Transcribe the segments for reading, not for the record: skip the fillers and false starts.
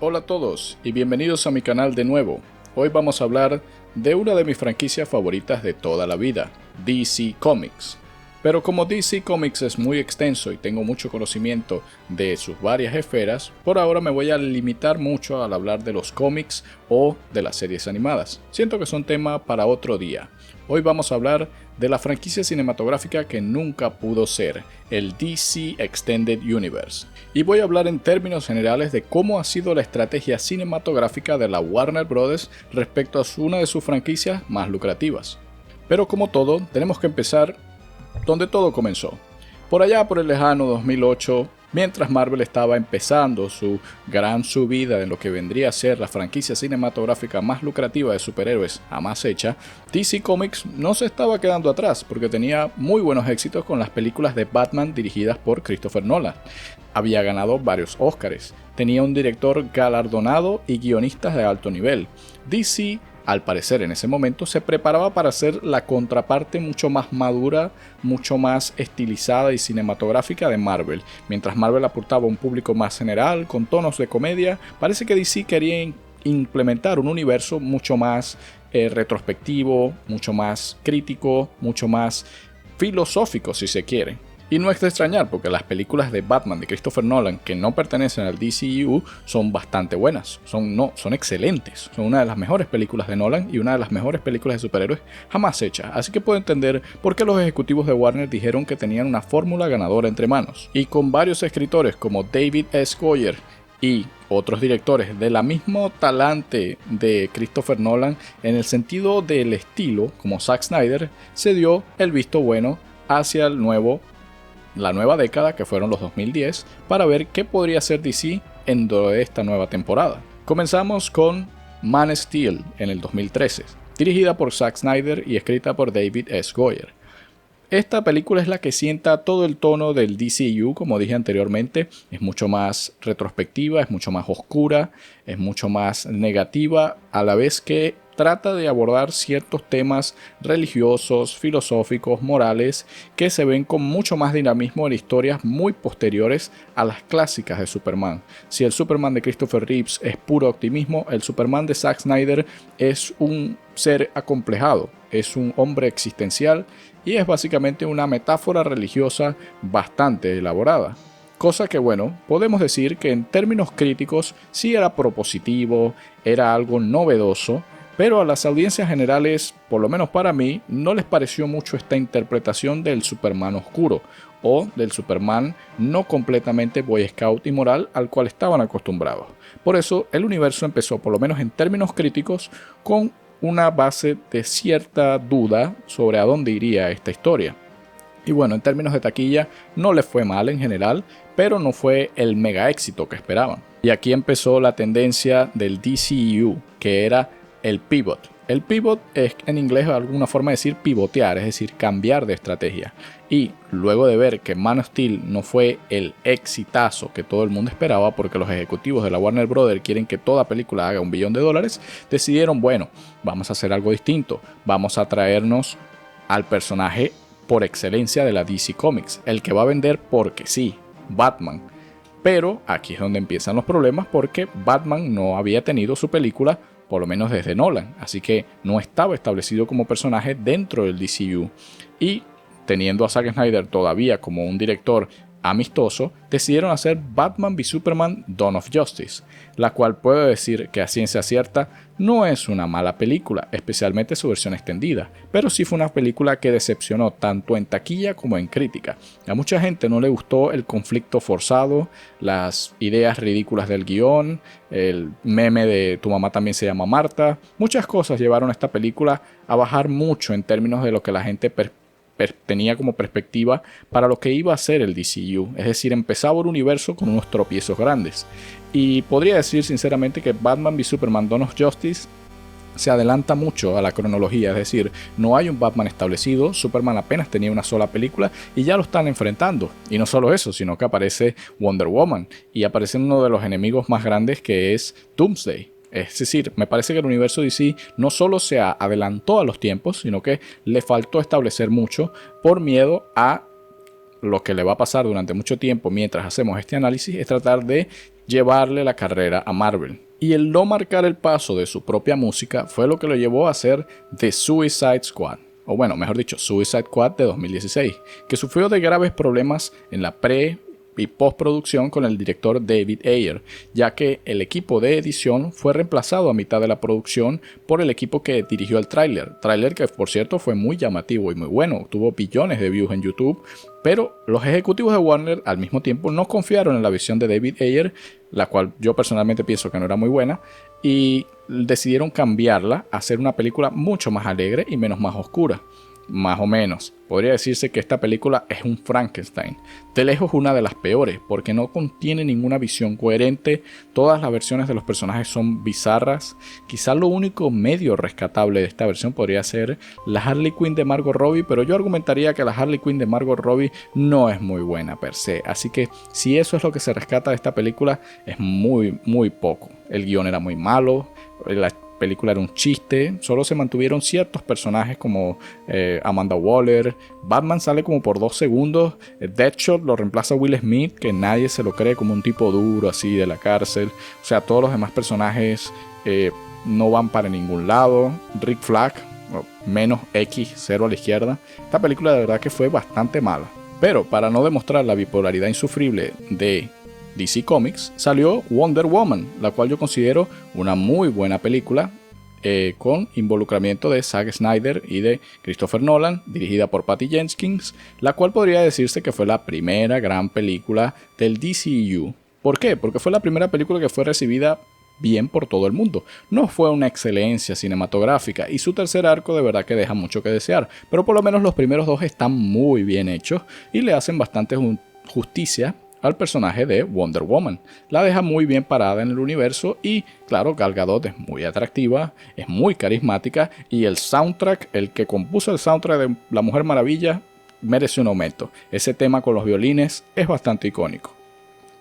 Hola a todos y bienvenidos a mi canal de nuevo. Hoy vamos a hablar de una de mis franquicias favoritas de toda la vida, DC Comics. Pero como DC Comics es muy extenso y tengo mucho conocimiento de sus varias esferas, por ahora me voy a limitar mucho al hablar de los cómics o de las series animadas. Siento que son tema para otro día. Hoy vamos a hablar de la franquicia cinematográfica que nunca pudo ser, el DC Extended Universe. Y voy a hablar en términos generales de cómo ha sido la estrategia cinematográfica de la Warner Bros. Respecto a una de sus franquicias más lucrativas. Pero como todo, tenemos que empezar donde todo comenzó. Por allá por el lejano 2008, mientras Marvel estaba empezando su gran subida en lo que vendría a ser la franquicia cinematográfica más lucrativa de superhéroes jamás hecha, DC Comics no se estaba quedando atrás porque tenía muy buenos éxitos con las películas de Batman dirigidas por Christopher Nolan. Había ganado varios Oscars, tenía un director galardonado y guionistas de alto nivel. DC, al parecer en ese momento, se preparaba para ser la contraparte mucho más madura, mucho más estilizada y cinematográfica de Marvel. Mientras Marvel aportaba a un público más general, con tonos de comedia, parece que DC quería implementar un universo mucho más retrospectivo, mucho más crítico, mucho más filosófico si se quiere. Y no es de extrañar porque las películas de Batman de Christopher Nolan que no pertenecen al DCU son bastante buenas, son excelentes, son una de las mejores películas de Nolan y una de las mejores películas de superhéroes jamás hechas, así que puedo entender por qué los ejecutivos de Warner dijeron que tenían una fórmula ganadora entre manos. Y con varios escritores como David S. Goyer y otros directores de la mismo talante de Christopher Nolan en el sentido del estilo, como Zack Snyder, se dio el visto bueno hacia la nueva década, que fueron los 2010, para ver qué podría hacer DC en esta nueva temporada. Comenzamos con Man of Steel en el 2013, dirigida por Zack Snyder y escrita por David S. Goyer. Esta película es la que sienta todo el tono del DCU, como dije anteriormente, es mucho más retrospectiva, es mucho más oscura, es mucho más negativa, a la vez que trata de abordar ciertos temas religiosos, filosóficos, morales, que se ven con mucho más dinamismo en historias muy posteriores a las clásicas de Superman. Si el Superman de Christopher Reeves es puro optimismo, el Superman de Zack Snyder es un ser acomplejado, es un hombre existencial y es básicamente una metáfora religiosa bastante elaborada. Cosa que bueno, podemos decir que en términos críticos sí era propositivo, era algo novedoso, pero a las audiencias generales, por lo menos para mí, no les pareció mucho esta interpretación del Superman oscuro o del Superman no completamente Boy Scout y moral al cual estaban acostumbrados. Por eso el universo empezó, por lo menos en términos críticos, con una base de cierta duda sobre a dónde iría esta historia. Y bueno, en términos de taquilla no le fue mal en general, pero no fue el mega éxito que esperaban. Y aquí empezó la tendencia del DCU, que era el pivot. El pivot es en inglés alguna forma de decir pivotear, es decir, cambiar de estrategia. Y luego de ver que Man of Steel no fue el exitazo que todo el mundo esperaba, porque los ejecutivos de la Warner Bros. Quieren que toda película haga $1 billón, decidieron, bueno, vamos a hacer algo distinto. Vamos a traernos al personaje por excelencia de la DC Comics, el que va a vender porque sí, Batman. Pero aquí es donde empiezan los problemas porque Batman no había tenido su película por lo menos desde Nolan, así que no estaba establecido como personaje dentro del DCU. Y teniendo a Zack Snyder todavía como un director amistoso, decidieron hacer Batman v Superman: Dawn of Justice, la cual puedo decir que a ciencia cierta no es una mala película, especialmente su versión extendida, pero sí fue una película que decepcionó tanto en taquilla como en crítica. A mucha gente no le gustó el conflicto forzado, las ideas ridículas del guión, el meme de tu mamá también se llama Marta. Muchas cosas llevaron a esta película a bajar mucho en términos de lo que la gente tenía como perspectiva para lo que iba a ser el DCU, es decir, empezaba el universo con unos tropiezos grandes. Y podría decir sinceramente que Batman v Superman: Dawn of Justice se adelanta mucho a la cronología, es decir, no hay un Batman establecido, Superman apenas tenía una sola película y ya lo están enfrentando. Y no solo eso, sino que aparece Wonder Woman y aparece uno de los enemigos más grandes, que es Doomsday. Es decir, me parece que el universo DC no solo se adelantó a los tiempos, sino que le faltó establecer mucho por miedo a lo que le va a pasar durante mucho tiempo mientras hacemos este análisis es tratar de llevarle la carrera a Marvel. Y el no marcar el paso de su propia música fue lo que lo llevó a hacer The Suicide Squad, o bueno, mejor dicho, Suicide Squad de 2016, que sufrió de graves problemas en la pre- y postproducción con el director David Ayer, ya que el equipo de edición fue reemplazado a mitad de la producción por el equipo que dirigió el tráiler que por cierto fue muy llamativo y muy bueno, tuvo billones de views en YouTube, pero los ejecutivos de Warner al mismo tiempo no confiaron en la visión de David Ayer, la cual yo personalmente pienso que no era muy buena, y decidieron cambiarla a hacer una película mucho más alegre y menos más oscura. Más o menos. Podría decirse que esta película es un Frankenstein. De lejos una de las peores, porque no contiene ninguna visión coherente, todas las versiones de los personajes son bizarras. Quizá lo único medio rescatable de esta versión podría ser la Harley Quinn de Margot Robbie, pero yo argumentaría que la Harley Quinn de Margot Robbie no es muy buena per se. Así que si eso es lo que se rescata de esta película, es muy poco. El guión era muy malo, la película era un chiste, solo se mantuvieron ciertos personajes como Amanda Waller, Batman sale como por 2 segundos, Deadshot lo reemplaza Will Smith, que nadie se lo cree, como un tipo duro así de la cárcel, o sea, todos los demás personajes no van para ningún lado. Rick Flag, menos X, 0 a la izquierda. Esta película de verdad que fue bastante mala, pero para no demostrar la bipolaridad insufrible de DC Comics, salió Wonder Woman, la cual yo considero una muy buena película con involucramiento de Zack Snyder y de Christopher Nolan, dirigida por Patty Jenkins, la cual podría decirse que fue la primera gran película del DCU. ¿Por qué? Porque fue la primera película que fue recibida bien por todo el mundo. No fue una excelencia cinematográfica y su tercer arco de verdad que deja mucho que desear, pero por lo menos los primeros 2 están muy bien hechos y le hacen bastante justicia al personaje de Wonder Woman. La deja muy bien parada en el universo y claro, Gal Gadot es muy atractiva, es muy carismática y el soundtrack, el que compuso el soundtrack de La Mujer Maravilla, merece un aumento. Ese tema con los violines es bastante icónico.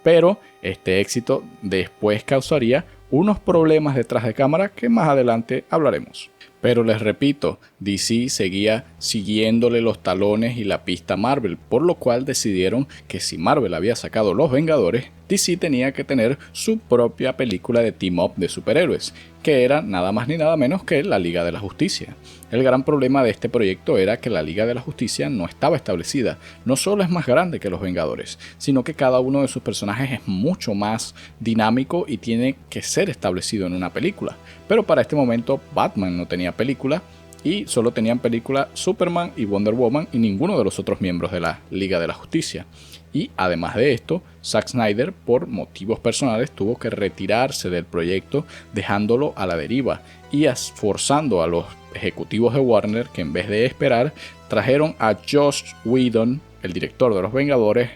Pero este éxito después causaría unos problemas detrás de cámara que más adelante hablaremos. Pero les repito, DC seguía siguiéndole los talones y la pista a Marvel, por lo cual decidieron que si Marvel había sacado Los Vengadores, DC tenía que tener su propia película de team-up de superhéroes, que era nada más ni nada menos que la Liga de la Justicia. El gran problema de este proyecto era que la Liga de la Justicia no estaba establecida, no solo es más grande que Los Vengadores, sino que cada uno de sus personajes es mucho más dinámico y tiene que ser establecido en una película. Pero para este momento Batman no tenía película y solo tenían película Superman y Wonder Woman y ninguno de los otros miembros de la Liga de la Justicia. Y además de esto, Zack Snyder por motivos personales tuvo que retirarse del proyecto dejándolo a la deriva y forzando a los ejecutivos de Warner que en vez de esperar trajeron a Joss Whedon, el director de Los Vengadores,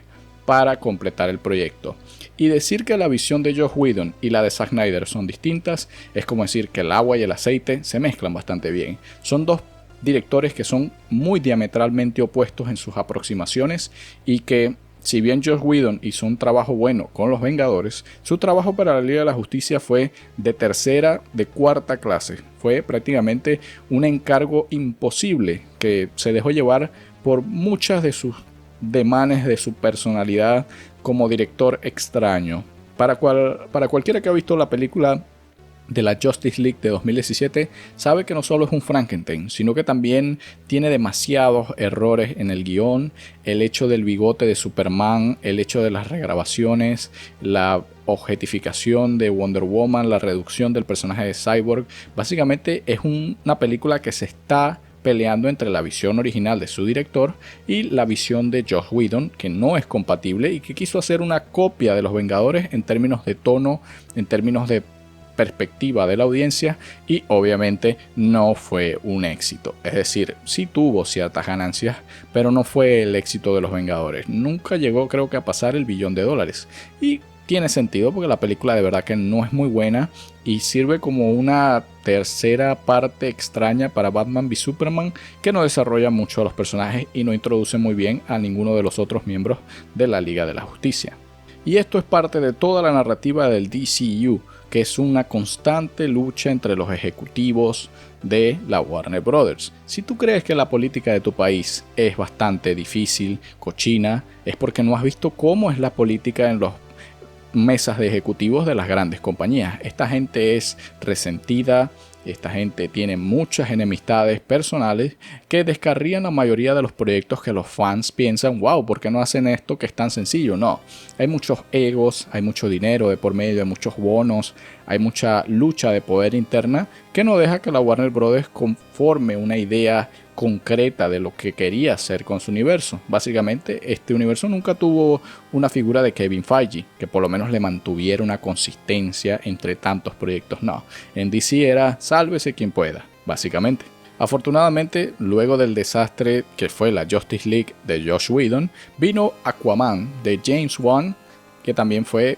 para completar el proyecto. Y decir que la visión de Joss Whedon y la de Zack Snyder son distintas es como decir que el agua y el aceite se mezclan bastante bien. Son dos directores que son muy diametralmente opuestos en sus aproximaciones y que si bien Joss Whedon hizo un trabajo bueno con Los Vengadores, su trabajo para la Liga de la Justicia fue de tercera, de cuarta clase. Fue prácticamente un encargo imposible que se dejó llevar por muchas de sus demanes de su personalidad como director extraño. Para cualquiera que ha visto la película de la Justice League de 2017 sabe que no solo es un Frankenstein, sino que también tiene demasiados errores en el guión, el hecho del bigote de Superman, el hecho de las regrabaciones, la objetificación de Wonder Woman, la reducción del personaje de Cyborg. Básicamente es una película que se está peleando entre la visión original de su director y la visión de Joss Whedon, que no es compatible y que quiso hacer una copia de Los Vengadores en términos de tono, en términos de perspectiva de la audiencia, y obviamente no fue un éxito. Es decir, sí tuvo ciertas ganancias, pero no fue el éxito de Los Vengadores. Nunca llegó, creo que, a pasar el $1 billón. Y tiene sentido porque la película de verdad que no es muy buena y sirve como una tercera parte extraña para Batman v Superman, que no desarrolla mucho a los personajes y no introduce muy bien a ninguno de los otros miembros de la Liga de la Justicia. Y esto es parte de toda la narrativa del DCU, que es una constante lucha entre los ejecutivos de la Warner Brothers. Si tú crees que la política de tu país es bastante difícil, cochina, es porque no has visto cómo es la política en los mesas de ejecutivos de las grandes compañías. Esta gente es resentida, esta gente tiene muchas enemistades personales que descarrían la mayoría de los proyectos que los fans piensan, wow, ¿por qué no hacen esto que es tan sencillo? No, hay muchos egos, hay mucho dinero de por medio, hay muchos bonos, hay mucha lucha de poder interna que no deja que la Warner Bros. Conforme una idea concreta de lo que quería hacer con su universo. Básicamente, este universo nunca tuvo una figura de Kevin Feige, que por lo menos le mantuviera una consistencia entre tantos proyectos. No, en DC era sálvese quien pueda, básicamente. Afortunadamente, luego del desastre que fue la Justice League de Joss Whedon, vino Aquaman de James Wan, que también fue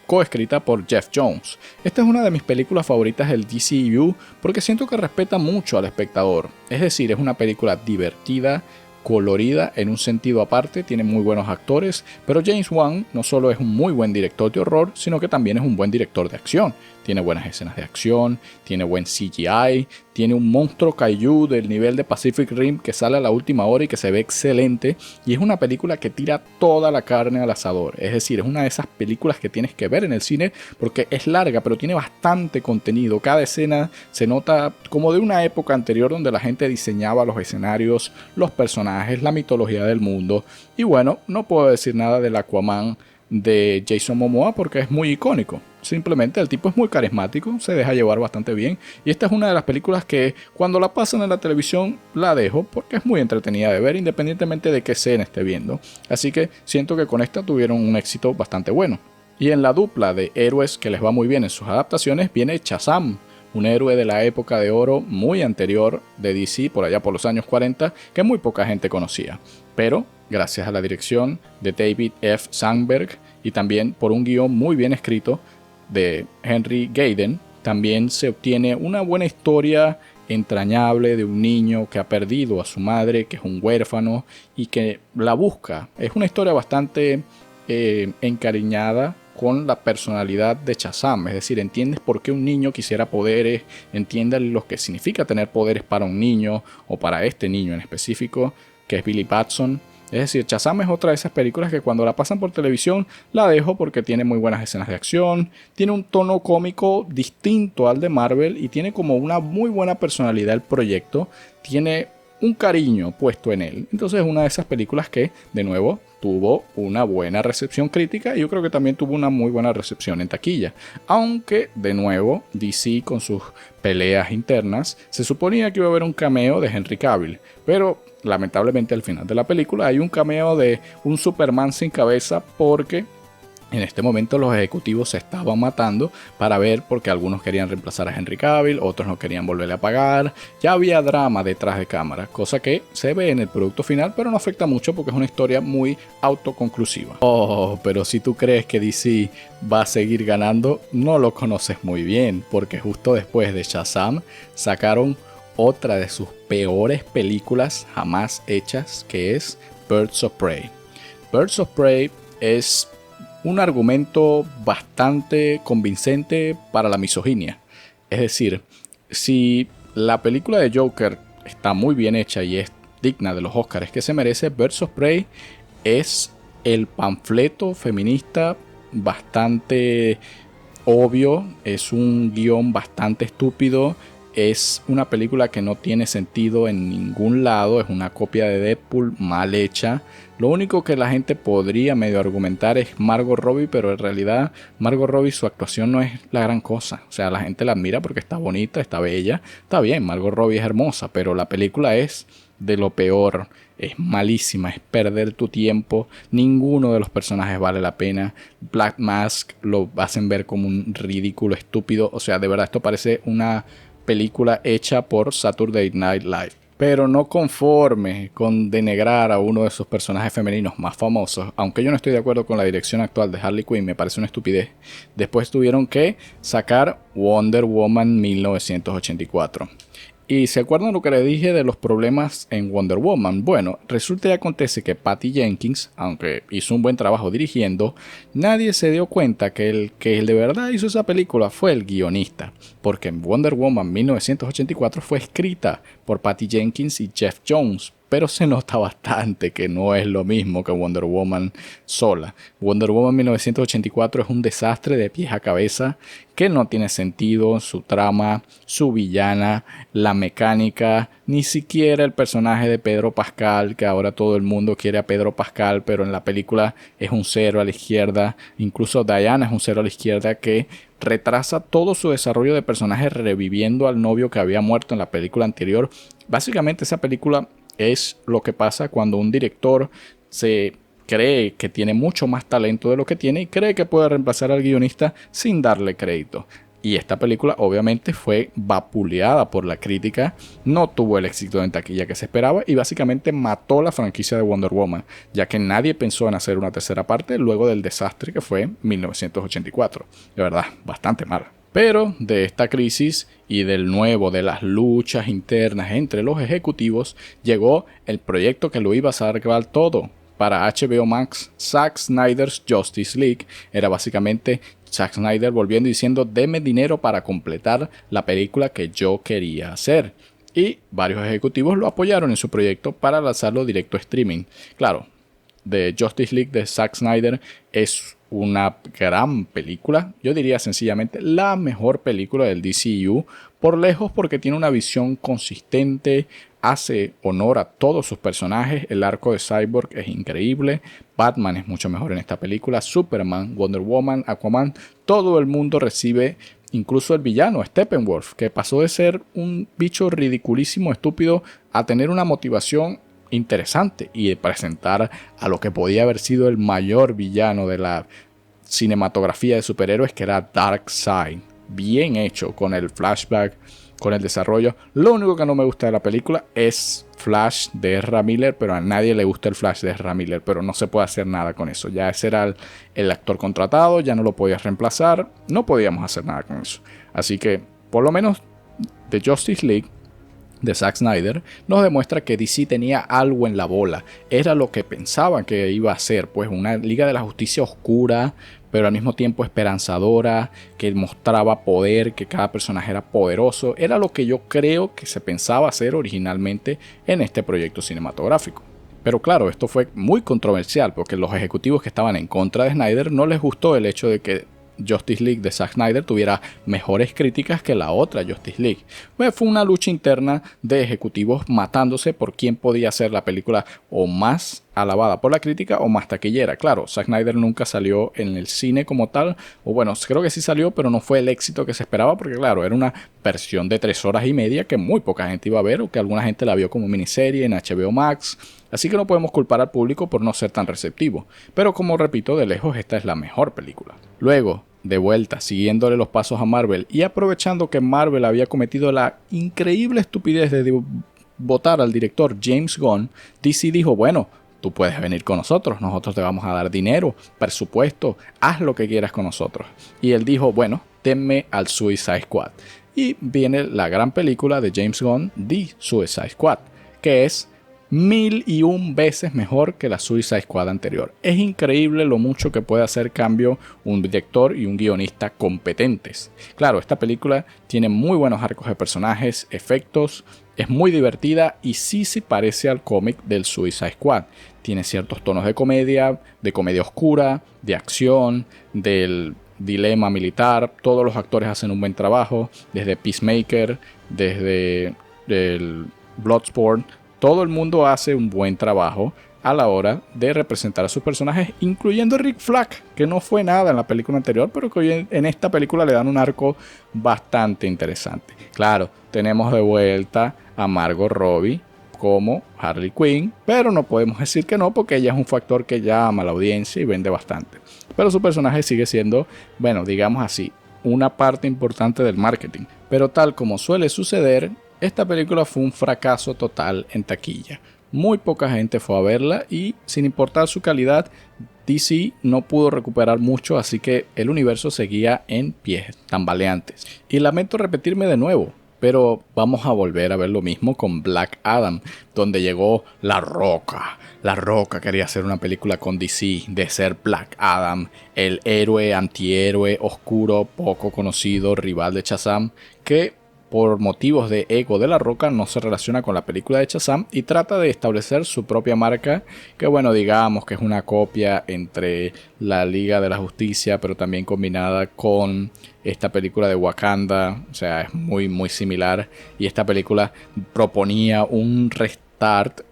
coescrita por Jeff Jones. Esta es una de mis películas favoritas del DCU porque siento que respeta mucho al espectador. Es decir, es una película divertida, colorida en un sentido aparte, tiene muy buenos actores, pero James Wan no solo es un muy buen director de horror, sino que también es un buen director de acción. Tiene buenas escenas de acción, tiene buen CGI, tiene un monstruo kaiju del nivel de Pacific Rim que sale a la última hora y que se ve excelente, y es una película que tira toda la carne al asador. Es decir, es una de esas películas que tienes que ver en el cine porque es larga, pero tiene bastante contenido. Cada escena se nota como de una época anterior donde la gente diseñaba los escenarios, los personajes, la mitología del mundo. Y bueno, no puedo decir nada del Aquaman de Jason Momoa porque es muy icónico. Simplemente el tipo es muy carismático, se deja llevar bastante bien, y esta es una de las películas que cuando la pasan en la televisión la dejo porque es muy entretenida de ver independientemente de qué escena esté viendo. Así que siento que con esta tuvieron un éxito bastante bueno. Y en la dupla de héroes que les va muy bien en sus adaptaciones viene Shazam, un héroe de la época de oro muy anterior de DC, por allá por los años 40, que muy poca gente conocía. Pero gracias a la dirección de David F. Sandberg y también por un guión muy bien escrito de Henry Gayden, también se obtiene una buena historia entrañable de un niño que ha perdido a su madre, que es un huérfano y que la busca. Es una historia bastante encariñada con la personalidad de Shazam, es decir, entiendes por qué un niño quisiera poderes, entiendes lo que significa tener poderes para un niño o para este niño en específico, que es Billy Batson. Es decir, Shazam es otra de esas películas que cuando la pasan por televisión la dejo porque tiene muy buenas escenas de acción, tiene un tono cómico distinto al de Marvel y tiene como una muy buena personalidad el proyecto, tiene un cariño puesto en él. Entonces es una de esas películas que, de nuevo, tuvo una buena recepción crítica y yo creo que también tuvo una muy buena recepción en taquilla. Aunque, de nuevo, DC con sus peleas internas, se suponía que iba a haber un cameo de Henry Cavill, pero lamentablemente al final de la película hay un cameo de un Superman sin cabeza porque en este momento los ejecutivos se estaban matando para ver porque algunos querían reemplazar a Henry Cavill, otros no querían volverle a pagar. Ya había drama detrás de cámara, cosa que se ve en el producto final, pero no afecta mucho porque es una historia muy autoconclusiva. Oh, pero si tú crees que DC va a seguir ganando, no lo conoces muy bien, porque justo después de Shazam sacaron otra de sus peores películas jamás hechas, que es Birds of Prey. Birds of Prey es un argumento bastante convincente para la misoginia. Es decir, si la película de Joker está muy bien hecha y es digna de los Oscars que se merece, Birds of Prey es el panfleto feminista bastante obvio, es un guión bastante estúpido, es una película que no tiene sentido en ningún lado, es una copia de Deadpool mal hecha. Lo único que la gente podría medio argumentar es Margot Robbie, pero en realidad Margot Robbie, su actuación no es la gran cosa. O sea, la gente la admira porque está bonita, está bella, está bien, Margot Robbie es hermosa, pero la película es de lo peor, es malísima, es perder tu tiempo, ninguno de los personajes vale la pena. Black Mask lo hacen ver como un ridículo estúpido, o sea, de verdad esto parece una película hecha por Saturday Night Live. Pero no conforme con denigrar a uno de sus personajes femeninos más famosos, aunque yo no estoy de acuerdo con la dirección actual de Harley Quinn, me parece una estupidez, después tuvieron que sacar Wonder Woman 1984. ¿Y se acuerdan lo que les dije de los problemas en Wonder Woman? Bueno, resulta y acontece que Patty Jenkins, aunque hizo un buen trabajo dirigiendo, nadie se dio cuenta que el de verdad hizo esa película fue el guionista, porque Wonder Woman 1984 fue escrita por Patty Jenkins y Jeff Jones, pero se nota bastante que no es lo mismo que Wonder Woman sola. Wonder Woman 1984 es un desastre de pies a cabeza que no tiene sentido, su trama, su villana, la mecánica, ni siquiera el personaje de Pedro Pascal, que ahora todo el mundo quiere a Pedro Pascal, pero en la película es un cero a la izquierda, incluso Diana es un cero a la izquierda que retrasa todo su desarrollo de personaje reviviendo al novio que había muerto en la película anterior. Básicamente esa película es lo que pasa cuando un director se cree que tiene mucho más talento de lo que tiene y cree que puede reemplazar al guionista sin darle crédito. Y esta película obviamente fue vapuleada por la crítica, no tuvo el éxito en taquilla que se esperaba y básicamente mató la franquicia de Wonder Woman, ya que nadie pensó en hacer una tercera parte luego del desastre que fue 1984. De verdad, bastante mala. Pero de esta crisis y del nuevo de las luchas internas entre los ejecutivos, llegó el proyecto que lo iba a salvar todo. Para HBO Max, Zack Snyder's Justice League era básicamente Zack Snyder volviendo y diciendo: deme dinero para completar la película que yo quería hacer. Y varios ejecutivos lo apoyaron en su proyecto para lanzarlo directo a streaming. Claro, The Justice League de Zack Snyder es una gran película. Yo diría sencillamente la mejor película del DCU por lejos, porque tiene una visión consistente, hace honor a todos sus personajes. El arco de Cyborg es increíble, Batman es mucho mejor en esta película, Superman, Wonder Woman, Aquaman, todo el mundo recibe, incluso el villano Steppenwolf, que pasó de ser un bicho ridiculísimo, estúpido, a tener una motivación interesante y de presentar a lo que podía haber sido el mayor villano de la cinematografía de superhéroes, que era Darkseid. Bien hecho, con el flashback, con el desarrollo. Lo único que no me gusta de la película es Flash de Ezra Miller, pero a nadie le gusta el Flash de Ezra Miller, pero no se puede hacer nada con eso. Ya ese era el actor contratado, ya no lo podías reemplazar, no podíamos hacer nada con eso. Así que, por lo menos, The Justice League de Zack Snyder nos demuestra que DC tenía algo en la bola. Era lo que pensaban que iba a ser, pues una Liga de la Justicia oscura, pero al mismo tiempo esperanzadora, que mostraba poder, que cada personaje era poderoso. Era lo que yo creo que se pensaba hacer originalmente en este proyecto cinematográfico. Pero claro, esto fue muy controversial porque los ejecutivos que estaban en contra de Snyder no les gustó el hecho de que Justice League de Zack Snyder tuviera mejores críticas que la otra Justice League. Pues fue una lucha interna de ejecutivos matándose por quién podía hacer la película o más alabada por la crítica o más taquillera. Claro, Zack Snyder nunca salió en el cine como tal, o bueno, creo que sí salió, pero no fue el éxito que se esperaba porque claro, era una versión de 3 horas y media que muy poca gente iba a ver o que alguna gente la vio como miniserie en HBO Max. Así que no podemos culpar al público por no ser tan receptivo. Pero como repito, de lejos esta es la mejor película. Luego, de vuelta, siguiéndole los pasos a Marvel y aprovechando que Marvel había cometido la increíble estupidez de votar al director James Gunn, DC dijo: bueno, tú puedes venir con nosotros te vamos a dar dinero, presupuesto, haz lo que quieras con nosotros. Y él dijo: bueno, denme al Suicide Squad. Y viene la gran película de James Gunn, The Suicide Squad, que es 1001 veces mejor que la Suicide Squad anterior. Es increíble lo mucho que puede hacer cambio un director y un guionista competentes. Claro, esta película tiene muy buenos arcos de personajes, efectos, es muy divertida y sí se parece al cómic del Suicide Squad. Tiene ciertos tonos de comedia oscura, de acción, del dilema militar. Todos los actores hacen un buen trabajo, desde Peacemaker, desde el Bloodsport. Todo el mundo hace un buen trabajo a la hora de representar a sus personajes, incluyendo a Rick Flag, que no fue nada en la película anterior, pero que hoy en esta película le dan un arco bastante interesante. Claro, tenemos de vuelta a Margot Robbie como Harley Quinn, pero no podemos decir que no, porque ella es un factor que llama a la audiencia y vende bastante. Pero su personaje sigue siendo, bueno, digamos así, una parte importante del marketing. Pero tal como suele suceder, esta película fue un fracaso total en taquilla. Muy poca gente fue a verla y, sin importar su calidad, DC no pudo recuperar mucho, así que el universo seguía en pie, tambaleantes. Y lamento repetirme de nuevo, pero vamos a volver a ver lo mismo con Black Adam, donde llegó La Roca. La Roca quería hacer una película con DC, de ser Black Adam, el héroe, antihéroe, oscuro, poco conocido, rival de Shazam, que por motivos de ego de La Roca no se relaciona con la película de Shazam y trata de establecer su propia marca, que bueno, digamos que es una copia entre la Liga de la Justicia, pero también combinada con esta película de Wakanda. O sea, es muy similar, y esta película proponía un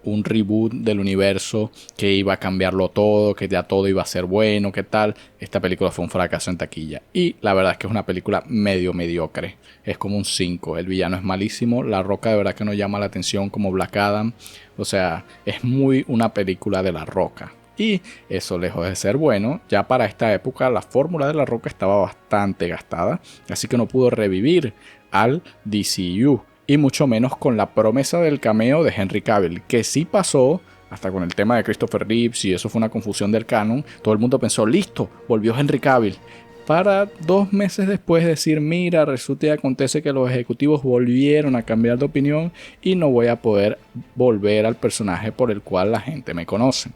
un reboot del universo que iba a cambiarlo todo, que ya todo iba a ser bueno, ¿qué tal? Esta película fue un fracaso en taquilla y la verdad es que es una película medio mediocre, es como un 5, el villano es malísimo, La Roca de verdad que no llama la atención como Black Adam, o sea, es muy una película de La Roca. Y eso, lejos de ser bueno, ya para esta época la fórmula de La Roca estaba bastante gastada, así que no pudo revivir al DCU. Y mucho menos con la promesa del cameo de Henry Cavill, que sí pasó, hasta con el tema de Christopher Reeves, y eso fue una confusión del canon. Todo el mundo pensó, listo, volvió Henry Cavill. Para 2 meses después decir, mira, resulta y acontece que los ejecutivos volvieron a cambiar de opinión y no voy a poder volver al personaje por el cual la gente me conoce.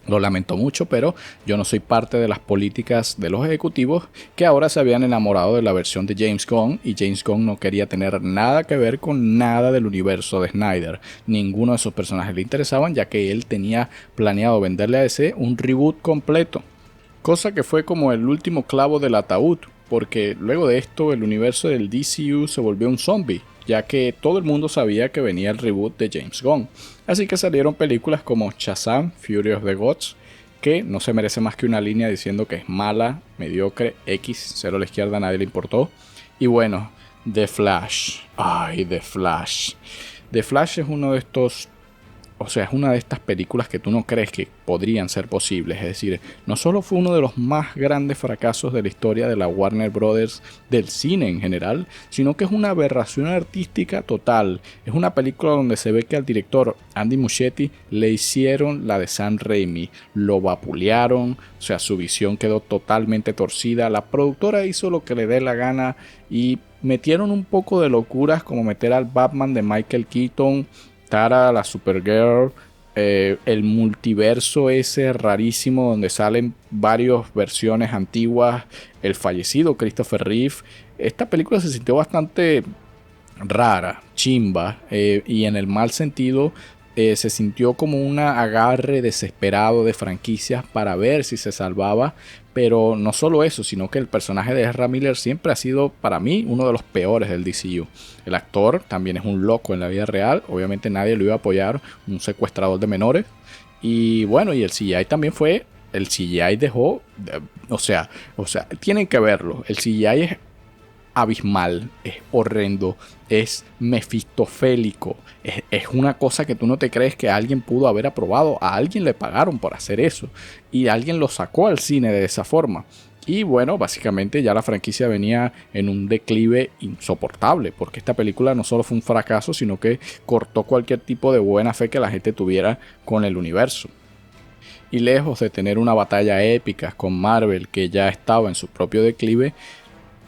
Lo lamento mucho, pero yo no soy parte de las políticas de los ejecutivos que ahora se habían enamorado de la versión de James Gunn, y James Gunn no quería tener nada que ver con nada del universo de Snyder. Ninguno de esos personajes le interesaban, ya que él tenía planeado venderle a DC un reboot completo. Cosa que fue como el último clavo del ataúd, porque luego de esto el universo del DCU se volvió un zombie, ya que todo el mundo sabía que venía el reboot de James Gunn. Así que salieron películas como Shazam, Fury of the Gods, que no se merece más que una línea diciendo que es mala, mediocre, X, cero a la izquierda, a nadie le importó. Y bueno, The Flash. Ay, The Flash. The Flash es uno de estos... O sea, es una de estas películas que tú no crees que podrían ser posibles. Es decir, no solo fue uno de los más grandes fracasos de la historia de la Warner Brothers, del cine en general, sino que es una aberración artística total. Es una película donde se ve que al director Andy Muschietti le hicieron la de Sam Raimi. Lo vapulearon, o sea, su visión quedó totalmente torcida. La productora hizo lo que le dé la gana y metieron un poco de locuras, como meter al Batman de Michael Keaton, Tara, la Supergirl, el multiverso ese rarísimo donde salen varias versiones antiguas, el fallecido Christopher Reeve. Esta película se sintió bastante rara, chimba, y en el mal sentido. Se sintió como un agarre desesperado de franquicias para ver si se salvaba, pero no solo eso, sino que el personaje de Ezra Miller siempre ha sido para mí uno de los peores del DCU. El actor también es un loco en la vida real, obviamente nadie lo iba a apoyar, un secuestrador de menores. Y bueno, y el CGI también fue, el CGI dejó, o sea, tienen que verlo, el CGI es abismal, es horrendo, es mefistofélico, es una cosa que tú no te crees que alguien pudo haber aprobado. A alguien le pagaron por hacer eso y alguien lo sacó al cine de esa forma. Y bueno, básicamente ya la franquicia venía en un declive insoportable, porque esta película no solo fue un fracaso, sino que cortó cualquier tipo de buena fe que la gente tuviera con el universo. Y lejos de tener una batalla épica con Marvel, que ya estaba en su propio declive,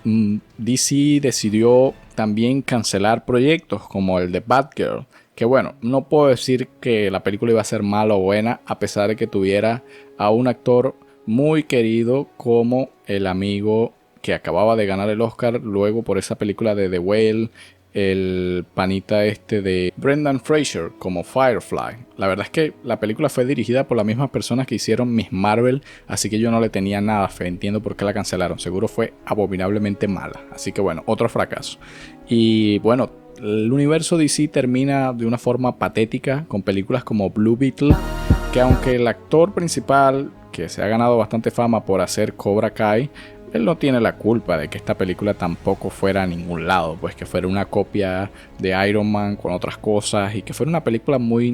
DC decidió también cancelar proyectos como el de Batgirl, que bueno, no puedo decir que la película iba a ser mala o buena, a pesar de que tuviera a un actor muy querido como el amigo que acababa de ganar el Oscar luego por esa película de The Whale, el panita este de Brendan Fraser como Firefly. La verdad es que la película fue dirigida por las mismas personas que hicieron Miss Marvel, así que yo no le tenía nada fe. Entiendo por qué la cancelaron, seguro fue abominablemente mala, así que bueno, otro fracaso. Y bueno, el universo DC termina de una forma patética con películas como Blue Beetle, que aunque el actor principal, que se ha ganado bastante fama por hacer Cobra Kai, él no tiene la culpa de que esta película tampoco fuera a ningún lado, pues que fuera una copia de Iron Man con otras cosas y que fuera una película muy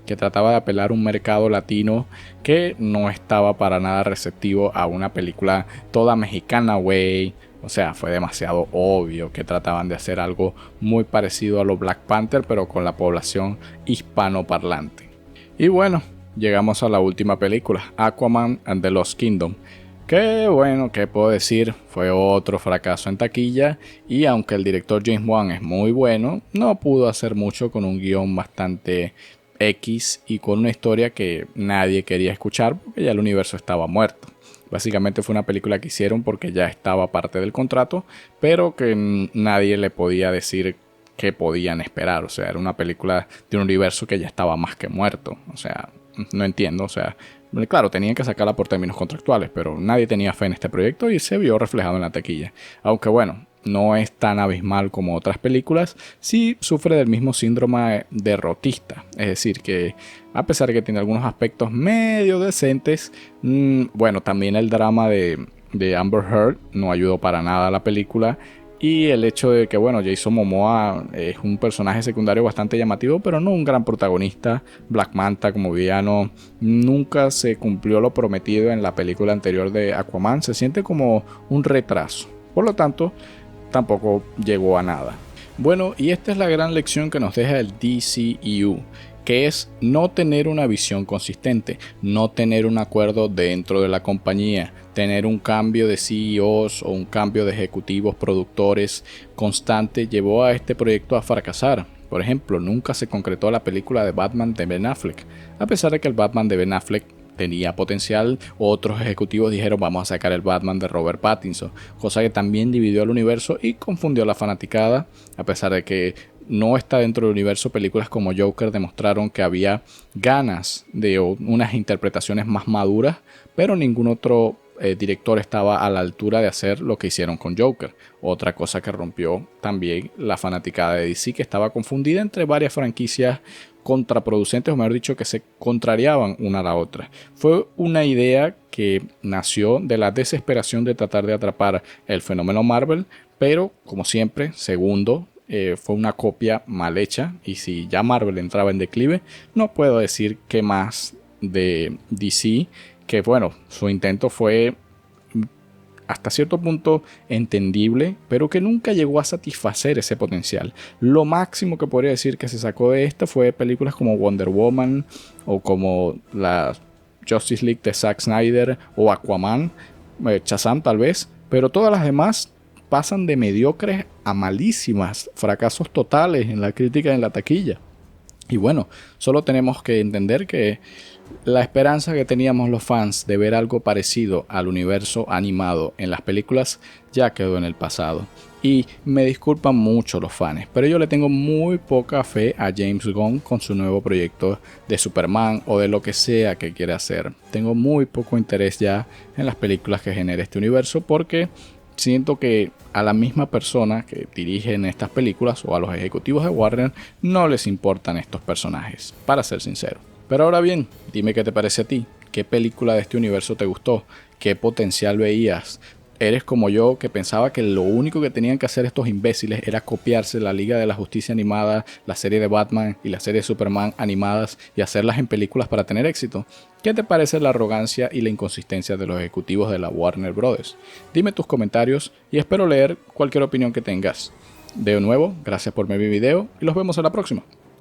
que trataba de apelar a un mercado latino que no estaba para nada receptivo a una película toda mexicana, güey. O sea, fue demasiado obvio que trataban de hacer algo muy parecido a lo Black Panther, pero con la población hispanoparlante. Y bueno, llegamos a la última película, Aquaman and the Lost Kingdom. Que bueno, ¿qué puedo decir? Fue otro fracaso en taquilla, y aunque el director James Wan es muy bueno, no pudo hacer mucho con un guión bastante X y con una historia que nadie quería escuchar porque ya el universo estaba muerto. Básicamente fue una película que hicieron porque ya estaba parte del contrato, pero que nadie le podía decir qué podían esperar. O sea, era una película de un universo que ya estaba más que muerto. O sea, no entiendo. O sea, claro, tenían que sacarla por términos contractuales, pero nadie tenía fe en este proyecto y se vio reflejado en la taquilla. Aunque bueno, no es tan abismal como otras películas, sí sufre del mismo síndrome derrotista. Es decir, que a pesar de que tiene algunos aspectos medio decentes, bueno, también el drama de Amber Heard no ayudó para nada a la película. Y el hecho de que, bueno, Jason Momoa es un personaje secundario bastante llamativo, pero no un gran protagonista. Black Manta como villano nunca se cumplió lo prometido en la película anterior de Aquaman. Se siente como un retraso. Por lo tanto, tampoco llegó a nada. Bueno, y esta es la gran lección que nos deja el DCEU, que es no tener una visión consistente, no tener un acuerdo dentro de la compañía, tener un cambio de CEOs o un cambio de ejecutivos, productores constante llevó a este proyecto a fracasar. Por ejemplo, nunca se concretó la película de Batman de Ben Affleck, a pesar de que el Batman de Ben Affleck tenía potencial. Otros ejecutivos dijeron vamos a sacar el Batman de Robert Pattinson, cosa que también dividió el universo y confundió a la fanaticada, a pesar de que no está dentro del universo. Películas como Joker demostraron que había ganas de unas interpretaciones más maduras, pero ningún otro director estaba a la altura de hacer lo que hicieron con Joker. Otra cosa que rompió también la fanaticada de DC, que estaba confundida entre varias franquicias contraproducentes, o mejor dicho, que se contrariaban una a la otra. Fue una idea que nació de la desesperación de tratar de atrapar el fenómeno Marvel, pero como siempre, segundo, fue una copia mal hecha. Y si ya Marvel entraba en declive, no puedo decir qué más de DC, que bueno, su intento fue hasta cierto punto entendible, pero que nunca llegó a satisfacer ese potencial. Lo máximo que podría decir que se sacó de esta fue películas como Wonder Woman o como la Justice League de Zack Snyder o Aquaman, Shazam tal vez, pero todas las demás pasan de mediocres a malísimas, fracasos totales en la crítica y en la taquilla. Y bueno, solo tenemos que entender que la esperanza que teníamos los fans de ver algo parecido al universo animado en las películas ya quedó en el pasado. Y me disculpan mucho los fans, pero yo le tengo muy poca fe a James Gunn con su nuevo proyecto de Superman o de lo que sea que quiera hacer. Tengo muy poco interés ya en las películas que genera este universo, porque siento que a la misma persona que dirigen estas películas o a los ejecutivos de Warner no les importan estos personajes, para ser sincero. Pero ahora bien, dime qué te parece a ti. ¿Qué película de este universo te gustó? ¿Qué potencial veías? ¿Eres como yo, que pensaba que lo único que tenían que hacer estos imbéciles era copiarse la Liga de la Justicia animada, la serie de Batman y la serie de Superman animadas y hacerlas en películas para tener éxito? ¿Qué te parece la arrogancia y la inconsistencia de los ejecutivos de la Warner Bros.? Dime tus comentarios y espero leer cualquier opinión que tengas. De nuevo, gracias por ver mi video y los vemos en la próxima.